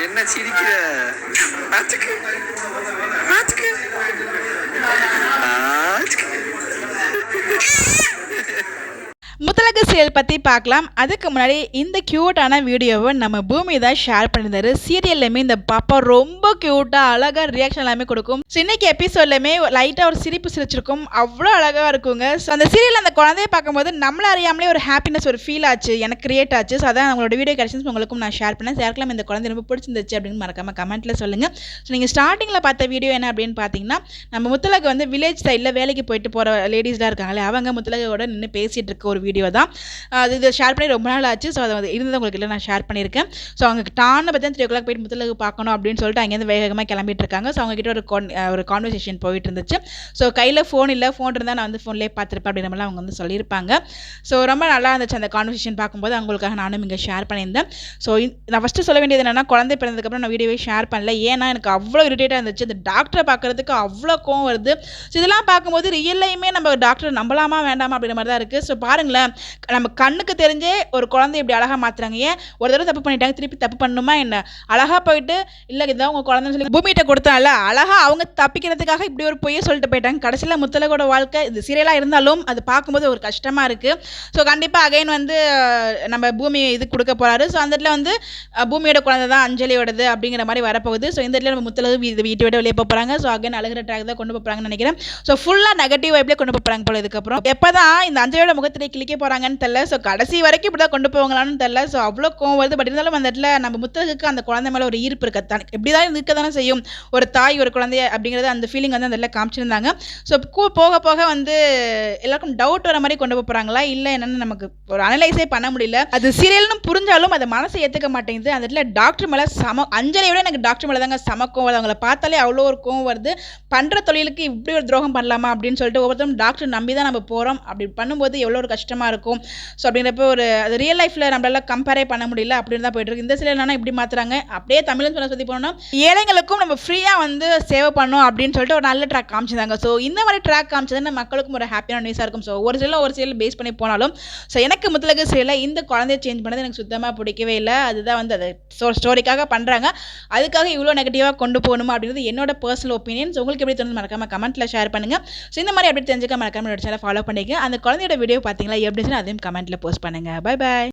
என்ன சிரிக்கிற? முத்தழகு சீரியல் பற்றி பார்க்கலாம். அதுக்கு முன்னாடி இந்த க்யூட்டான வீடியோவை நம்ம பூமி தான் ஷேர் பண்ணியிருந்தாரு. சீரியல்லையுமே இந்த பாப்பா ரொம்ப க்யூட்டாக அழகாக ரியாக்ஷன் எல்லாமே கொடுக்கும். இன்னைக்கு எபிசோட்லையுமே லைட்டாக ஒரு சிரிப்பு சிரிச்சிருக்கும். அவ்வளோ அழகாக இருக்குங்க. ஸோ அந்த சீரியல் அந்த குழந்தைய பார்க்கும்போது நம்மள அறியாமலே ஒரு ஹாப்பினஸ் ஒரு ஃபீல் ஆச்சு, எனக்கு கிரியேட் ஆச்சு. ஸோ அதான் உங்களோட வீடியோ கலெக்ஷன்ஸ் உங்களுக்கும் நான் ஷேர் பண்ணேன். யாருக்கெல்லாம் இந்த குழந்தை ரொம்ப பிடிச்சிருந்துச்சு அப்படின்னு மறக்காம கமெண்ட்டில் சொல்லுங்கள். ஸோ நீங்கள் ஸ்டார்டிங்கில் பார்த்த வீடியோ என்ன அப்படின்னு பார்த்தீங்கன்னா, நம்ம முத்தழகு வந்து வில்லேஜ் சைடில் வேலைக்கு போயிட்டு போகிற லேடிஸ்லாம் இருக்காங்களே, அவங்க முத்தழகோட நின்று பேசிகிட்டு இருக்க ஒரு வீடியோ தான். அது இதை ஷேர் பண்ணி ரொம்ப நாள் ஆச்சு. ஸோ அதை இருந்தது உங்களுக்கு இல்லை, நான் ஷேர் பண்ணியிருக்கேன். ஸோ அவங்க டான்னு பார்த்தா 3 o'clock போயிட்டு முத்தழகு பார்க்கணும் அப்படின்னு சொல்லிட்டு அங்கேருந்து வேகமாக கிளம்பிட்டு இருக்காங்க. ஸோ அவங்ககிட்ட ஒரு கான்வர்சேஷன் போயிட்டு இருந்துச்சு. ஸோ கையில் ஃபோன் இல்லை, ஃபோன் இருந்தால் நான் வந்து ஃபோன்லேயே பார்த்துருப்பேன் அப்படின்ற மாதிரிலாம் அவங்க வந்து சொல்லியிருப்பாங்க. ஸோ ரொம்ப நல்லா இருந்துச்சு அந்த கான்வர்சேஷன் பார்க்கும்போது. அவங்களுக்காக நானும் இங்கே ஷேர் பண்ணியிருந்தேன். ஸோ நான் ஃபஸ்ட்டு சொல்ல வேண்டியது என்னென்னா, குழந்தை பிறந்ததுக்கப்புறம் நான் வீடியோவே ஷேர் பண்ணல. ஏன்னா எனக்கு அவ்வளோ இரிட்டேட்டாக இருந்துச்சு. அந்த டாக்டரை பார்க்குறதுக்கு அவ்வளோ கோவம் வருது. ஸோ இதெல்லாம் பார்க்கும்போது ரியல்லையுமே நம்ம டாக்டர் நம்பலாமா வேண்டாமா அப்படின்ற மாதிரி தான் இருக்குது. ஸோ பாருங்களேன், நம்ம கண்ணுக்கு தெரிஞ்சே ஒரு குழந்தை இப்படி அழகாக மாற்றுறாங்க. ஏன் ஒரு தடவை தப்பு பண்ணிட்டாங்க, திருப்பி தப்பு பண்ணணுமா என்ன? அழகாக போயிட்டு இல்லை இதுதான் உங்கள் குழந்தைன்னு சொல்லி பூமிகிட்ட கொடுத்தால அழகாக அவங்க தப்பிக்கிறதுக்காக இப்படி ஒரு பொய்யை சொல்லிட்டு போயிட்டாங்க. கடைசியில் முத்தழகோட வாழ்க்கை இது சீரியலாக இருந்தாலும் அது பார்க்கும்போது ஒரு கஷ்டமாக இருக்குது. ஸோ கண்டிப்பாக அகைன் வந்து நம்ம பூமி இது கொடுக்க போகிறாரு. ஸோ அந்த இடத்துல வந்து பூமியோட குழந்தை தான் அஞ்சலியோடது அப்படிங்கிற மாதிரி வரப்போகுது. ஸோ இந்த இடத்துல நம்ம முத்தழகு வீட்டை விட வெளியே போகிறாங்க. ஸோ அகைன் அழகிற ட்ராக் தான் கொண்டு போகிறாங்கன்னு நினைக்கிறேன். ஸோ ஃபுல்லாக நெகட்டிவ் வைப்லேயே கொண்டு போகிறாங்க போல. இதுக்கப்புறம் எப்போ தான் இந்த அஞ்சலியோட முகத்திலே கிளிக்க போகிறாங்கன்னு தெரியல. ஸோ கடைசி வரைக்கும் இப்படி தான் கொண்டு போவாங்களான்னு தெரியல. ஸோ அவ்வளோ கோவம் வருது. பட் இருந்தாலும் அந்த இடத்துல நம்ம முத்தழகுக்கு அந்த குழந்தை மேலே ஒரு ஈர்ப்பு இருக்கத்தான், எப்படி தான் இருக்க தானே செய்யும். ஒரு தாய் ஒரு குழந்தைய அப்படிங்கிறது அந்த ஃபீலிங் வந்து அந்த இடத்துல காமிச்சிருந்தாங்க. ஸோ போக போக வந்து எல்லாருக்கும் டவுட் வர மாதிரி கொண்டு போகிறாங்களா இல்லை என்னென்னு நமக்கு ஒரு அனலைஸே பண்ண முடியல. அது சீரியல்னு புரிஞ்சாலும் அதை மனசை ஏற்றுக்க மாட்டேங்குது. அந்த இடத்துல டாக்டர் மேலே அஞ்சலியை விட எனக்கு டாக்டர் மேலே தாங்க சமக்கம் வருது. அவங்கள பார்த்தாலே அவ்வளோ ஒரு கோவம் வருது. பண்ணுற தொழிலுக்கு இப்படி ஒரு துரோகம் பண்ணலாமா அப்படின்னு சொல்லிட்டு ஒவ்வொருத்தரும் டாக்டர் நம்பி தான் நம்ம போகிறோம். அப்படி பண்ணும்போது எவ்வளோ ஒரு கஷ்டமாக இருக்கும். ஸோ அப்படின்றப்ப ஒரு அது ரியல் லைஃப்பில் நம்மளால கம்பேரே பண்ண முடியல அப்படின்னு தான் போயிட்டு இருக்கு. இந்த சீரியல்னா இப்படி மாற்றுறாங்க. அப்படியே தமிழ்னு சொல்லி போனோம்னா ஏழைங்களுக்கும் நம்ம ஃப்ரீயாக வந்து சேவ் பண்ணோம் அப்படின்னு சொல்லிட்டு ஒரு நல்ல ட்ராக் காமிச்சிருந்தாங்க. ஸோ இந்த மாதிரி ட்ராக் காமிச்சதுன்னா மக்களுக்கும் ஒரு ஹாப்பியான நியூஸாக இருக்கும். ஸோ ஒரு சீரியல் பேஸ் பண்ணி போனாலும் ஸோ எனக்கு முத்தழகு சீரியலில் இந்த குழந்தைய சேஞ்ச் பண்ணது எனக்கு சுத்தமாக பிடிக்கவே இல்லை. அதுதான் வந்து அது ஸ்டோரிக்காக பண்ணுறாங்க. அதுக்காக இவ்வளோ நெகட்டிவாக கொண்டு போகணுமா அப்படின்றது என்னோட பர்சனல் ஒப்பீனியன். ஸோ உங்களுக்கு எப்படி தோணுது மறக்காம கமெண்ட்டில் ஷேர் பண்ணுங்கள். ஸோ இந்த மாதிரி அப்படி தெரிஞ்சுக்க மறக்காம என்னோட சேனலை ஃபாலோ பண்ணிக்க. அந்த குழந்தையோட வீடியோ பார்த்தீங்களா எப்படி இருந்துச்சுன்னா அதையும் கமெண்ட்டில் போஸ்ட் பண்ணுங்கள். Bye bye.